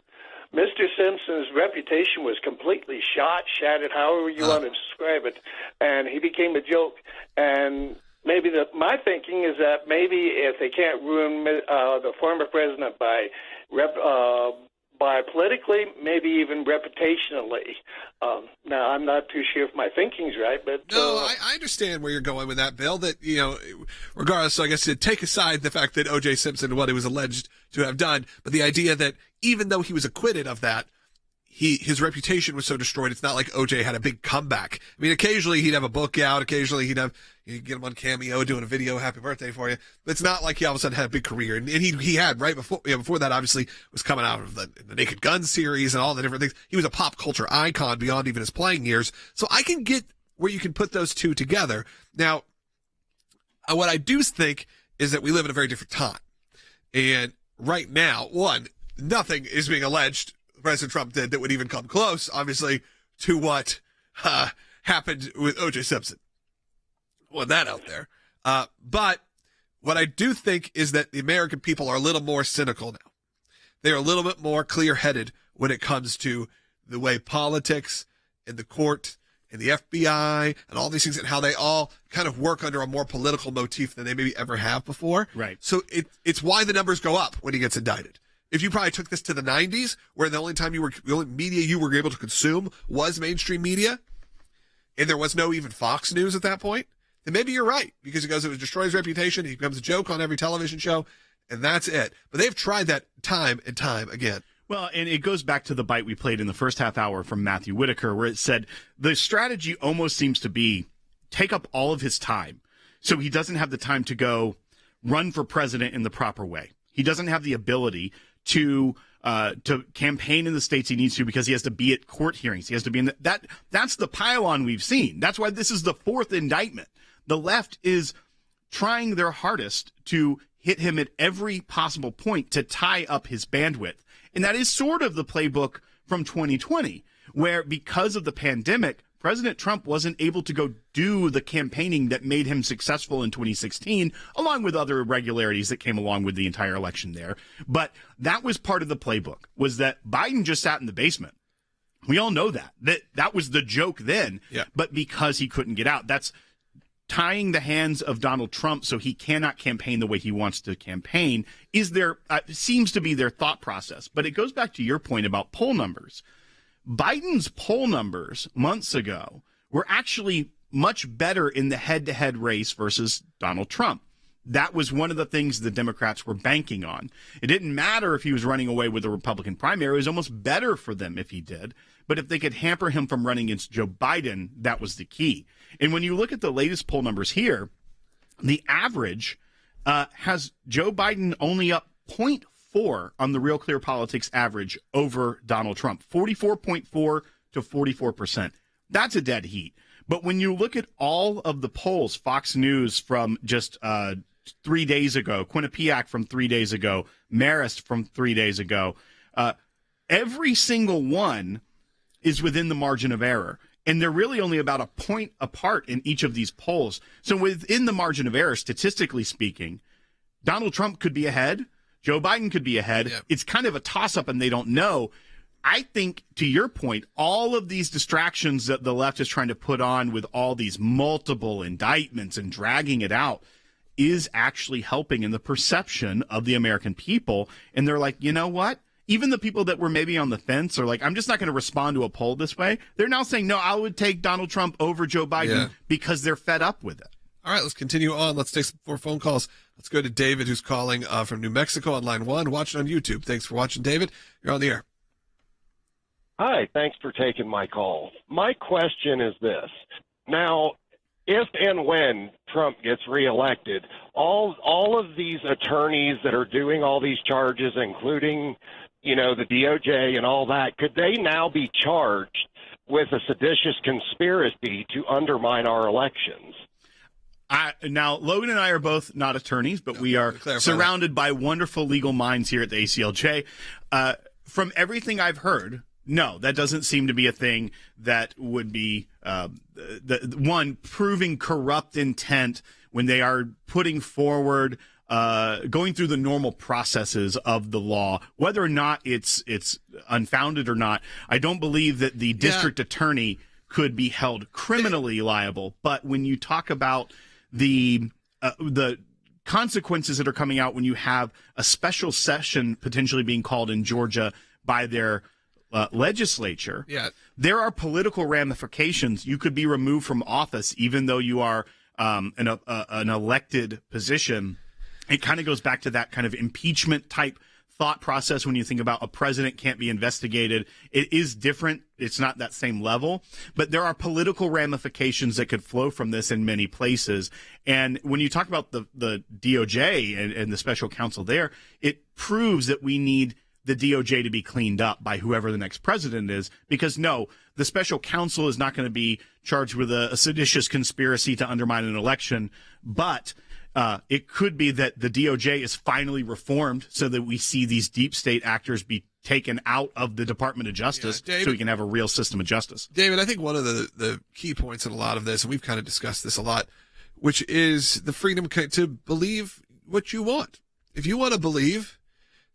Mr. Simpson's reputation was completely shattered, however you want to describe it, and he became a joke. And maybe my thinking is that maybe if they can't ruin the former president by politically, maybe even reputationally. Now, I'm not too sure if my thinking's right, but... No, I understand where you're going with that, Bill, that, regardless, so I guess to take aside the fact that O.J. Simpson, what he was alleged to have done, but the idea that even though he was acquitted of that, his reputation was so destroyed, it's not like O.J. had a big comeback. I mean, occasionally he'd have a book out, occasionally you'd get him on Cameo doing a video, happy birthday for you. But it's not like he all of a sudden had a big career. And he had, right before that, obviously, was coming out of the Naked Gun series and all the different things. He was a pop culture icon beyond even his playing years. So I can get where you can put those two together. Now, what I do think is that we live in a very different time. And right now, nothing is being alleged President Trump did that would even come close, obviously, to what happened with O.J. Simpson. Want that out there. But what I do think is that the American people are a little more cynical now. They're a little bit more clear-headed when it comes to the way politics and the court and the FBI and all these things and how they all kind of work under a more political motif than they maybe ever have before. Right. So it's why the numbers go up when he gets indicted. If you probably took this to the 90s, where the only media you were able to consume was mainstream media, and there was no even Fox News at that point, then maybe you're right, because it would destroy his reputation. He becomes a joke on every television show, and that's it. But they've tried that time and time again. Well, and it goes back to the bite we played in the first half hour from Matthew Whitaker, where it said the strategy almost seems to be take up all of his time, so he doesn't have the time to go run for president in the proper way. He doesn't have the ability to to campaign in the states he needs to because he has to be at court hearings. He has to be in that's the pile-on we've seen. That's why this is the fourth indictment. The left is trying their hardest to hit him at every possible point to tie up his bandwidth. And that is sort of the playbook from 2020, where because of the pandemic, President Trump wasn't able to go do the campaigning that made him successful in 2016, along with other irregularities that came along with the entire election there. But that was part of the playbook, was that Biden just sat in the basement. We all know that was the joke then, but because he couldn't get out, that's tying the hands of Donald Trump so he cannot campaign the way he wants to campaign seems to be their thought process. But it goes back to your point about poll numbers. Biden's poll numbers months ago were actually much better in the head-to-head race versus Donald Trump. That was one of the things the Democrats were banking on. It didn't matter if he was running away with the Republican primary. It was almost better for them if he did. But if they could hamper him from running against Joe Biden, that was the key. And when you look at the latest poll numbers here, the average has Joe Biden only up 0.4 on the Real Clear Politics average over Donald Trump, 44.4 to 44%. That's a dead heat. But when you look at all of the polls, Fox News from just 3 days ago, Quinnipiac from 3 days ago, Marist from 3 days ago, every single one is within the margin of error. And they're really only about a point apart in each of these polls. So within the margin of error, statistically speaking, Donald Trump could be ahead. Joe Biden could be ahead. Yeah. It's kind of a toss-up, and they don't know. I think, to your point, all of these distractions that the left is trying to put on with all these multiple indictments and dragging it out is actually helping in the perception of the American people. And they're like, you know what? Even the people that were maybe on the fence are like, I'm just not going to respond to a poll this way. They're now saying, no, I would take Donald Trump over Joe Biden because they're fed up with it. All right, let's continue on. Let's take some more phone calls. Let's go to David, who's calling from New Mexico on line 1, watching on YouTube. Thanks for watching, David. You're on the air. Hi, thanks for taking my call. My question is this. Now, if and when Trump gets reelected, all of these attorneys that are doing all these charges, including, the DOJ and all that, could they now be charged with a seditious conspiracy to undermine our elections? Now, Logan and I are both not attorneys, but we are surrounded by wonderful legal minds here at the ACLJ. From everything I've heard, no, that doesn't seem to be a thing that would be proving corrupt intent when they are putting forward, going through the normal processes of the law, whether or not it's unfounded or not. I don't believe that the district attorney could be held criminally liable. But when you talk about the consequences that are coming out when you have a special session potentially being called in Georgia by their legislature, there are political ramifications. You could be removed from office even though you are an elected position. It kind of goes back to that kind of impeachment type thought process when you think about a president can't be investigated. It is different. It's not that same level, but there are political ramifications that could flow from this in many places. And when you talk about the DOJ and the special counsel there, it proves that we need the DOJ to be cleaned up by whoever the next president is, because no, the special counsel is not going to be charged with a seditious conspiracy to undermine an election, but it could be that the DOJ is finally reformed so that we see these deep state actors be taken out of the Department of Justice, David, so we can have a real system of justice. David, I think one of the key points in a lot of this, and we've kind of discussed this a lot, which is the freedom to believe what you want. If you want to believe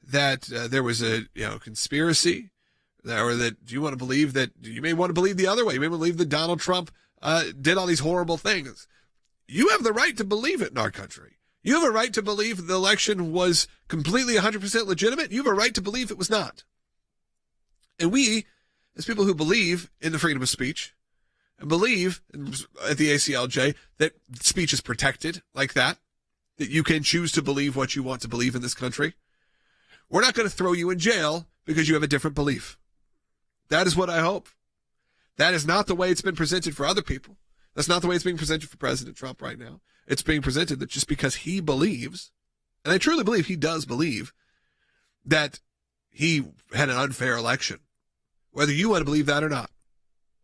that there was a conspiracy, or that you want to believe that, you may want to believe the other way. You may believe that Donald Trump did all these horrible things. You have the right to believe it in our country. You have a right to believe the election was completely 100% legitimate. You have a right to believe it was not. And we, as people who believe in the freedom of speech and believe at the ACLJ that speech is protected like that you can choose to believe what you want to believe in this country, we're not going to throw you in jail because you have a different belief. That is what I hope. That is not the way it's been presented for other people. That's not the way it's being presented for President Trump right now. It's being presented that just because he believes, and I truly believe he does believe, that he had an unfair election. Whether you want to believe that or not.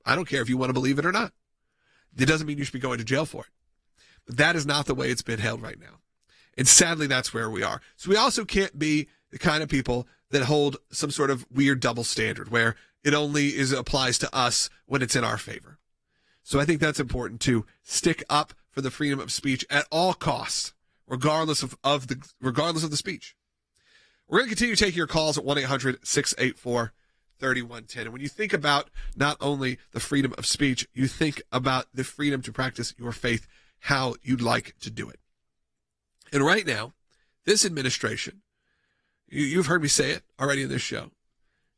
I don't care if you want to believe it or not. It doesn't mean you should be going to jail for it. But that is not the way it's been held right now. And sadly, that's where we are. So we also can't be the kind of people that hold some sort of weird double standard where it only applies to us when it's in our favor. So I think that's important to stick up for the freedom of speech at all costs, regardless of the speech. We're going to continue taking your calls at 1-800-684-3110. And when you think about not only the freedom of speech, you think about the freedom to practice your faith how you'd like to do it. And right now, this administration, you've heard me say it already in this show,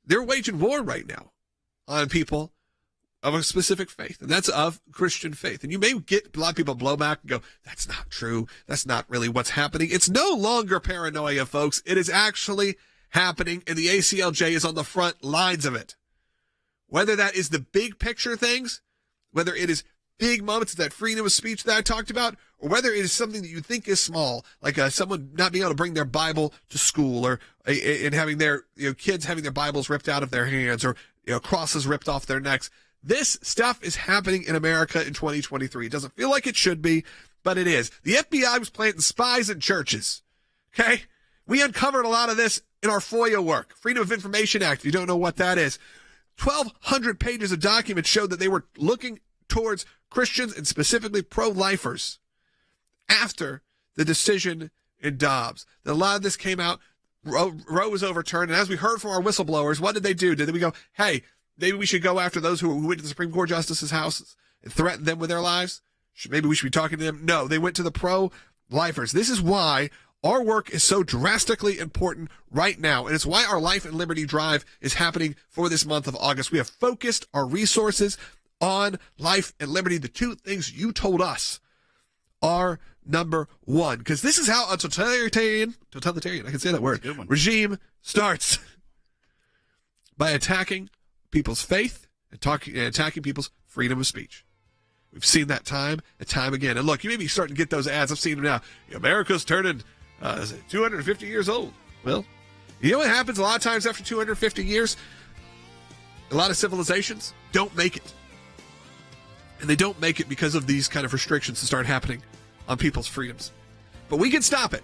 they're waging war right now on people of a specific faith, and that's of Christian faith. And you may get a lot of people blow back and go, that's not true. That's not really what's happening. It's no longer paranoia, folks. It is actually happening, and the ACLJ is on the front lines of it. Whether that is the big picture things, whether it is big moments of that freedom of speech that I talked about, or whether it is something that you think is small, like someone not being able to bring their Bible to school, or and having their kids having their Bibles ripped out of their hands, or crosses ripped off their necks. This stuff is happening in America in 2023. It doesn't feel like it should be, but it is. The FBI was planting spies in churches. Okay? We uncovered a lot of this in our FOIA work. Freedom of Information Act, if you don't know what that is. 1,200 pages of documents showed that they were looking towards Christians and specifically pro-lifers after the decision in Dobbs. A lot of this came out. Roe was overturned, and as we heard from our whistleblowers, what did they do? Did we go, hey, maybe we should go after those who went to the Supreme Court justices' houses and threaten them with their lives? Maybe we should be talking to them? No, they went to the pro-lifers. This is why our work is so drastically important right now, and it's why our Life and Liberty Drive is happening for this month of August. We have focused our resources on life and liberty. The two things you told us are number one, because this is how a totalitarian, I can say that word, regime starts. By attacking people's faith and attacking people's freedom of speech. We've seen that time and time again. And look, you may be starting to get those ads. I've seen them now. America's turning 250 years old. Well, you know what happens a lot of times after 250 years? A lot of civilizations don't make it. And they don't make it because of these kind of restrictions that start happening on people's freedoms. But we can stop it.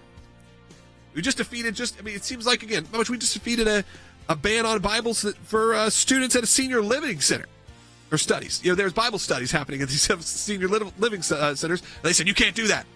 We just defeated it seems like, again, how much we just defeated a ban on Bibles for students at a senior living center or studies. There's Bible studies happening at these senior living centers. And they said, you can't do that.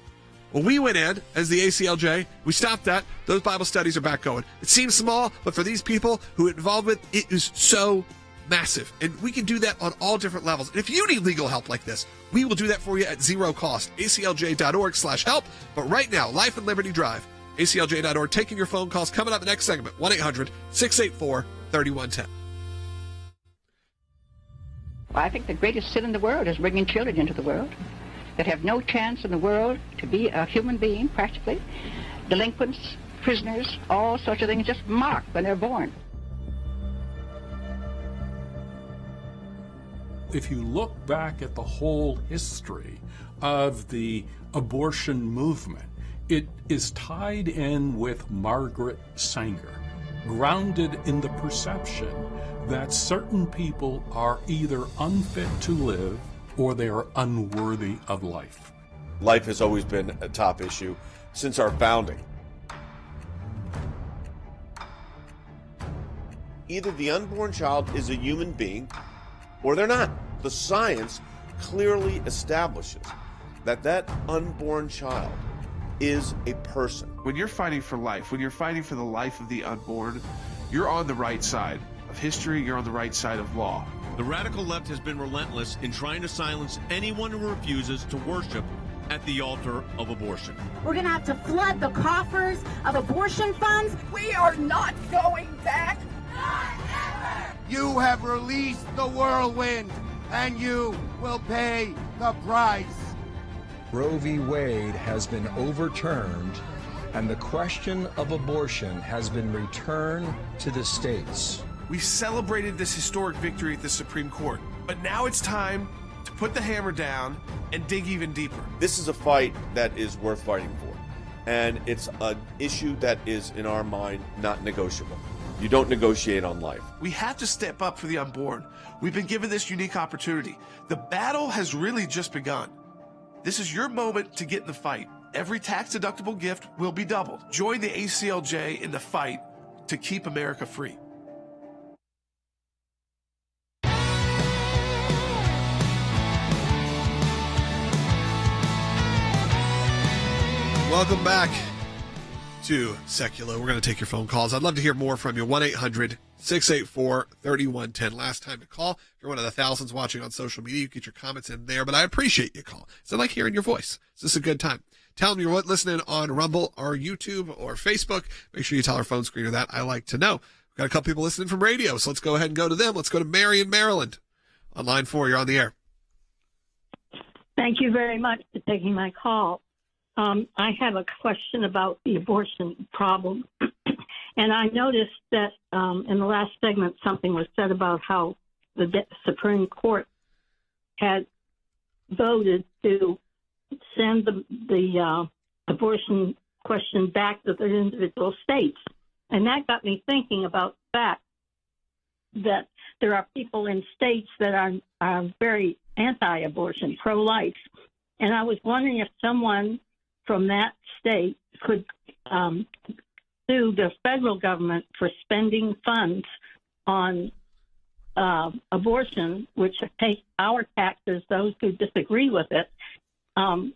Well, we went in as the ACLJ. We stopped that. Those Bible studies are back going. It seems small, but for these people who are involved with it, is so massive. And we can do that on all different levels. And if you need legal help like this, we will do that for you at zero cost. ACLJ.org/help. But right now, Life and Liberty Drive. ACLJ.org, taking your phone calls. Coming up the next segment, 1-800-684-3110. Well, I think the greatest sin in the world is bringing children into the world that have no chance in the world to be a human being, practically. Delinquents, prisoners, all sorts of things just marked when they're born. If you look back at the whole history of the abortion movement, it is tied in with Margaret Sanger, grounded in the perception that certain people are either unfit to live or they are unworthy of life. Life has always been a top issue since our founding. Either the unborn child is a human being or they're not. The science clearly establishes that unborn child is a person. When you're fighting for life, when you're fighting for the life of the unborn, you're on the right side of history, you're on the right side of law. The radical left has been relentless in trying to silence anyone who refuses to worship at the altar of abortion. We're going to have to flood the coffers of abortion funds. We are not going back. Not ever. You have released the whirlwind, and you will pay the price. Roe v. Wade has been overturned, and the question of abortion has been returned to the states. We celebrated this historic victory at the Supreme Court, but now it's time to put the hammer down and dig even deeper. This is a fight that is worth fighting for, and it's an issue that is, in our mind, not negotiable. You don't negotiate on life. We have to step up for the unborn. We've been given this unique opportunity. The battle has really just begun. This is your moment to get in the fight. Every tax-deductible gift will be doubled. Join the ACLJ in the fight to keep America free. Welcome back to Sekulow. We're going to take your phone calls. I'd love to hear more from you. 1-800-684-3110. Last time to call. If you're one of the thousands watching on social media, you get your comments in there, but I appreciate you call. So I like hearing your voice. Is this a good time? Tell them you're listening on Rumble or YouTube or Facebook. Make sure you tell our phone screener that. I like to know. We've got a couple people listening from radio, so let's go ahead and go to them. Let's go to Mary in Maryland. On line 4, you're on the air. Thank you very much for taking my call. I have a question about the abortion problem. And I noticed that in the last segment, something was said about how the Supreme Court had voted to send the abortion question back to the individual states. And that got me thinking about the fact that there are people in states that are very anti-abortion, pro-life. And I was wondering if someone from that state could sue the federal government for spending funds on abortion, which take our taxes, those who disagree with it, and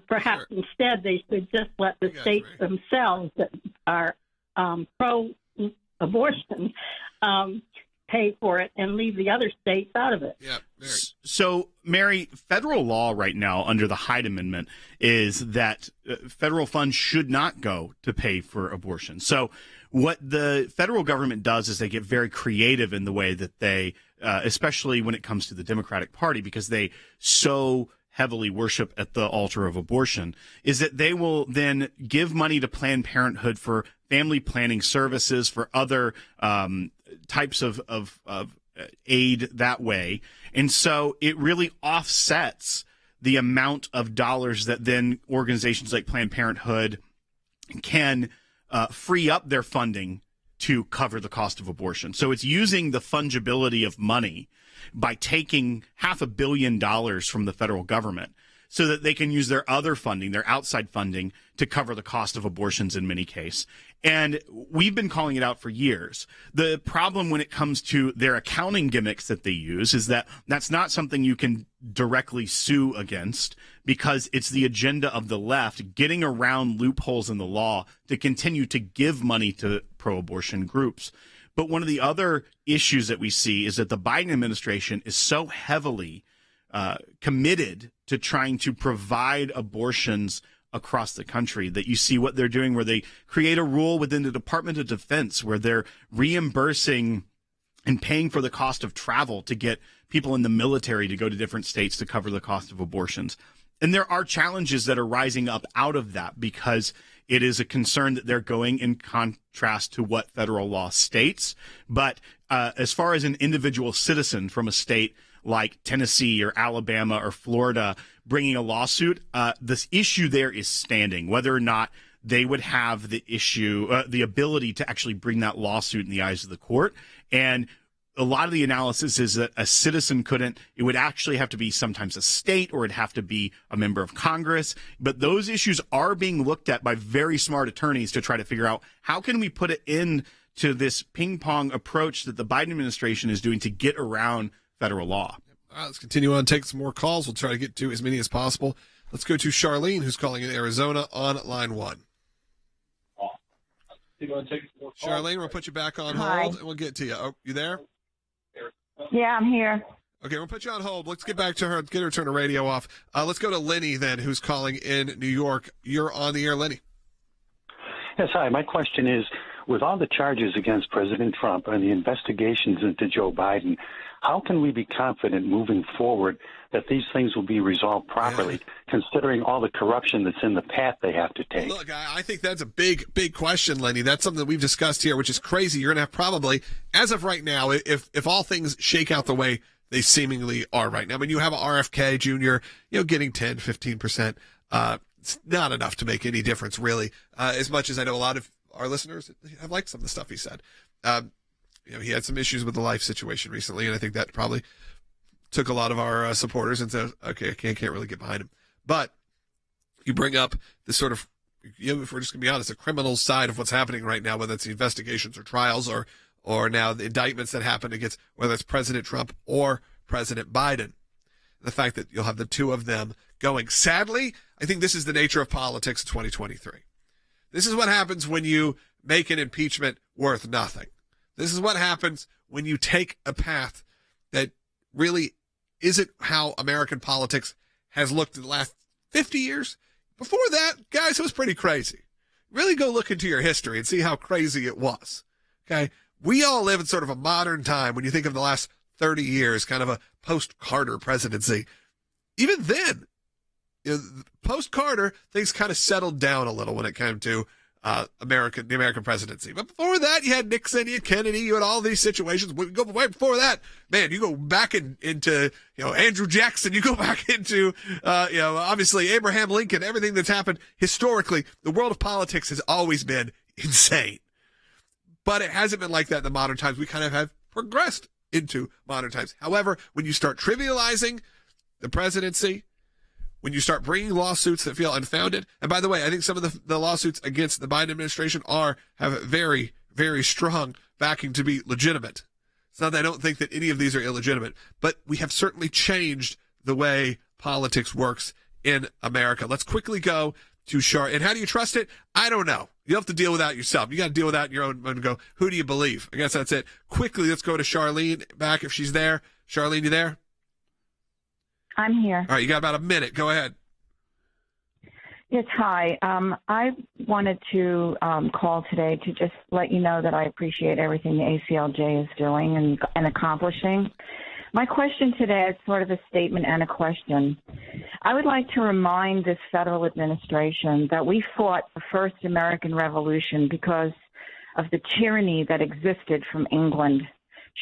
perhaps instead they should just let the states themselves that are pro-abortion pay for it and leave the other states out of it. Yeah. So, Mary, federal law right now under the Hyde Amendment is that federal funds should not go to pay for abortion. So what the federal government does is they get very creative in the way that they, especially when it comes to the Democratic Party, because they so heavily worship at the altar of abortion, is that they will then give money to Planned Parenthood for family planning services, for other types of aid that way. And so it really offsets the amount of dollars that then organizations like Planned Parenthood can free up their funding to cover the cost of abortion. So it's using the fungibility of money by taking $500 million from the federal government so that they can use their other funding, their outside funding, to cover the cost of abortions in many cases. And we've been calling it out for years. The problem when it comes to their accounting gimmicks that they use is that that's not something you can directly sue against, because it's the agenda of the left getting around loopholes in the law to continue to give money to pro-abortion groups. But one of the other issues that we see is that the Biden administration is so heavily committed to trying to provide abortions across the country that you see what they're doing, where they create a rule within the Department of Defense where they're reimbursing and paying for the cost of travel to get people in the military to go to different states to cover the cost of abortions. And there are challenges that are rising up out of that, because it is a concern that they're going in contrast to what federal law states. But as far as an individual citizen from a state like Tennessee or Alabama or Florida bringing a lawsuit, this issue there is standing, whether or not they would have the issue, the ability to actually bring that lawsuit in the eyes of the court. And a lot of the analysis is that a citizen couldn't. It would actually have to be sometimes a state, or it'd have to be a member of Congress. But those issues are being looked at by very smart attorneys to try to figure out how can we put it in to this ping pong approach that the Biden administration is doing to get around federal law. All right, let's continue on. Take some more calls. We'll try to get to as many as possible. Let's go to Charlene, who's calling in Arizona on line 1. Charlene, we'll put you back on hold, and we'll get to you. Oh, you there? Yeah, I'm here. Okay, we'll put you on hold. Let's get back to her. Get her to turn the radio off. Let's go to Lenny then, who's calling in New York. You're on the air, Lenny. Yes, hi. My question is, with all the charges against President Trump and the investigations into Joe Biden, how can we be confident moving forward that these things will be resolved properly, considering all the corruption that's in the path they have to take? Look, I think that's a big question, Lenny. That's something that we've discussed here, which is crazy. You're going to have probably, as of right now, if all things shake out the way they seemingly are right now. I mean, you have a RFK Jr., getting 10, 15%. It's not enough to make any difference, really. As much as I know a lot of our listeners have liked some of the stuff he said. He had some issues with the life situation recently, and I think that probably took a lot of our supporters and said, okay, I can't really get behind him. But you bring up this sort of, if we're just going to be honest, the criminal side of what's happening right now, whether it's the investigations or trials or now the indictments that happen against, whether it's President Trump or President Biden. The fact that you'll have the two of them going. Sadly, I think this is the nature of politics in 2023. This is what happens when you make an impeachment worth nothing. This is what happens when you take a path that really isn't how American politics has looked in the last 50 years. Before that, guys, it was pretty crazy. Really go look into your history and see how crazy it was. Okay? We all live in sort of a modern time when you think of the last 30 years, kind of a post-Carter presidency. Even then, post-Carter, things kind of settled down a little when it came to the American presidency. But before that, you had Nixon, you had Kennedy, you had all these situations. We go right before that, man, you go back into Andrew Jackson, you go back into obviously Abraham Lincoln, everything that's happened historically. The world of politics has always been insane. But it hasn't been like that in the modern times. We kind of have progressed into modern times. However, when you start trivializing the presidency, when you start bringing lawsuits that feel unfounded, and by the way, I think some of the lawsuits against the Biden administration have very, very strong backing to be legitimate. It's not that I don't think that any of these are illegitimate, but we have certainly changed the way politics works in America. Let's quickly go to Char. And how do you trust it? I don't know. You have to deal with that yourself. You got to deal with that in your own and go, who do you believe? I guess that's it. Quickly, let's go to Charlene back if she's there. Charlene, you there? I'm here. All right, you got about a minute. Go ahead. Yes, hi. I wanted to call today to just let you know that I appreciate everything the ACLJ is doing and accomplishing. My question today is sort of a statement and a question. I would like to remind this federal administration that we fought the first American Revolution because of the tyranny that existed from England.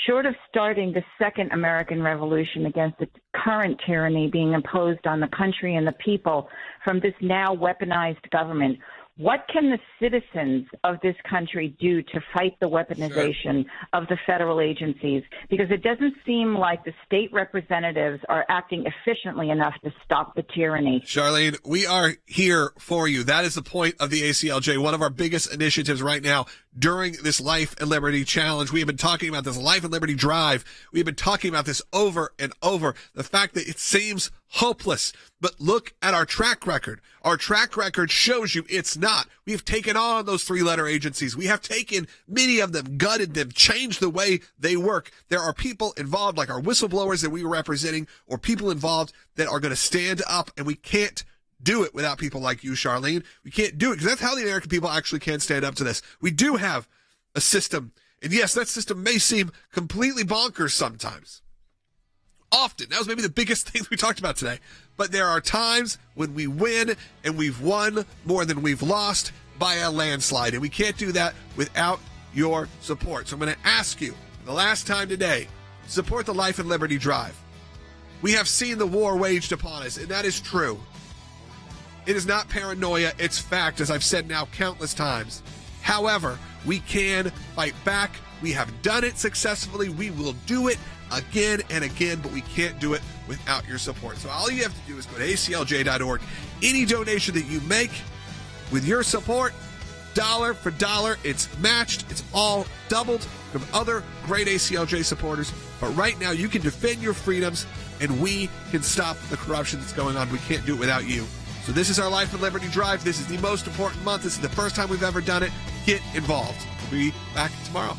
Short of starting the second American Revolution against the current tyranny being imposed on the country and the people from this now weaponized government, what can the citizens of this country do to fight the weaponization of the federal agencies? Because it doesn't seem like the state representatives are acting efficiently enough to stop the tyranny. Charlene, we are here for you. That is the point of the ACLJ. One of our biggest initiatives right now during this Life and Liberty Challenge. We have been talking about this Life and Liberty Drive. We've been talking about this over and over. The fact that it seems hopeless. But look at our track record. Our track record shows you it's not. We have taken on those three-letter agencies. We have taken many of them, gutted them, changed the way they work. There are people involved, like our whistleblowers that we were representing, or people involved that are going to stand up, and we can't do it without people like you, Charlene. We can't do it because that's how the American people actually can stand up to this. We do have a system, and yes, that system may seem completely bonkers sometimes. Often. That was maybe the biggest thing we talked about today. But there are times when we win, and we've won more than we've lost by a landslide, and we can't do that without your support. So I'm going to ask you, for the last time today, support the Life and Liberty Drive. We have seen the war waged upon us, and that is true. It is not paranoia, it's fact, as I've said now countless times. However, we can fight back. We have done it successfully. We will do it again and again, but we can't do it without your support. So all you have to do is go to aclj.org. Any donation that you make with your support, dollar for dollar, it's matched. It's all doubled from other great ACLJ supporters. But right now, you can defend your freedoms, and we can stop the corruption that's going on. We can't do it without you. So this is our Life and Liberty Drive. This is the most important month. This is the first time we've ever done it. Get involved. We'll be back tomorrow.